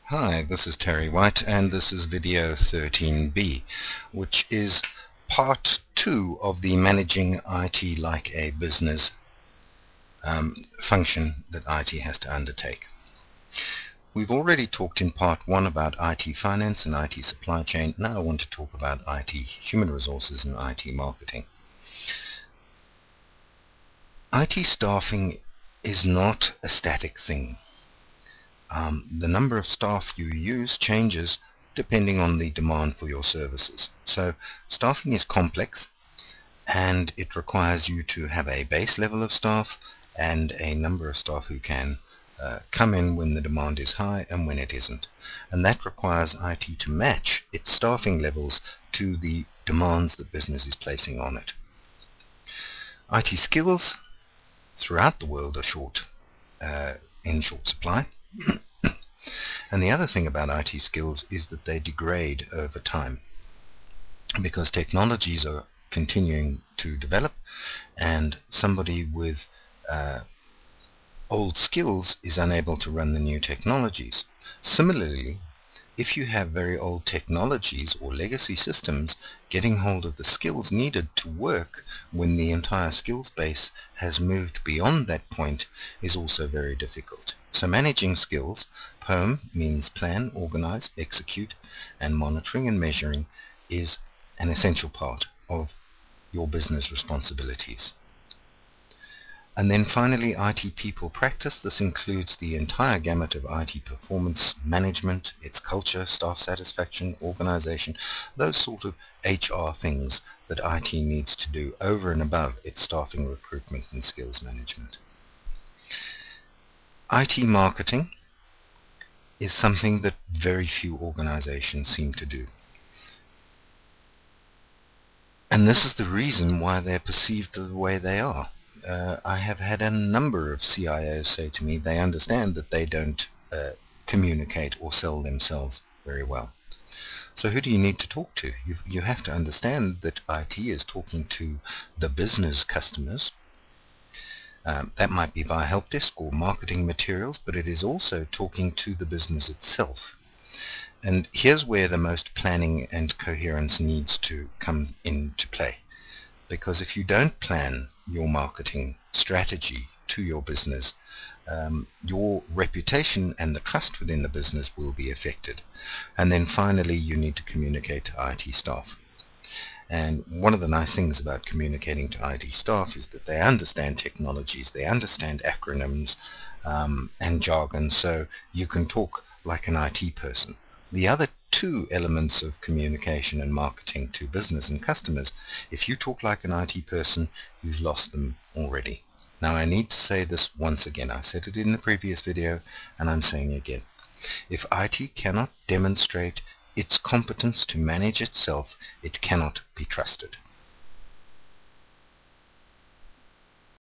Hi, this is Terry White and this is video 13b, which is part 2 of the Managing IT Like a Business function that IT has to undertake. We've already talked in part 1 about IT finance and IT supply chain. Now I want to talk about IT human resources and IT marketing. IT staffing is not a static thing. The number of staff you use changes depending on the demand for your services. So staffing is complex, and it requires you to have a base level of staff and a number of staff who can come in when the demand is high and when it isn't. And that requires IT to match its staffing levels to the demands that business is placing on it. IT skills throughout the world are in short supply. And the other thing about IT skills is that they degrade over time because technologies are continuing to develop, and somebody with old skills is unable to run the new technologies. Similarly, if you have very old technologies or legacy systems, getting hold of the skills needed to work when the entire skills base has moved beyond that point is also very difficult. So managing skills, POM means plan, organize, execute, and monitoring and measuring is an essential part of your business responsibilities. And then finally, IT people practice. This includes the entire gamut of IT performance management, its culture, staff satisfaction, organization, those sort of HR things that IT needs to do over and above its staffing, recruitment, and skills management. IT marketing is something that very few organizations seem to do. And this is the reason why they're perceived the way they are. I have had a number of CIOs say to me they understand that they don't communicate or sell themselves very well. So who do you need to talk to? You have to understand that IT is talking to the business customers. That might be via help desk or marketing materials, but it is also talking to the business itself. And here's where the most planning and coherence needs to come into play. Because if you don't plan your marketing strategy to your business, your reputation and the trust within the business will be affected. And then finally, you need to communicate to IT staff. And one of the nice things about communicating to IT staff is that they understand technologies, they understand acronyms and jargon, so you can talk like an IT person. The other two elements of communication and marketing to business and customers, if you talk like an IT person, you've lost them already. Now I need to say this once again. I said it in the previous video and I'm saying it again. If IT cannot demonstrate its competence to manage itself, it cannot be trusted.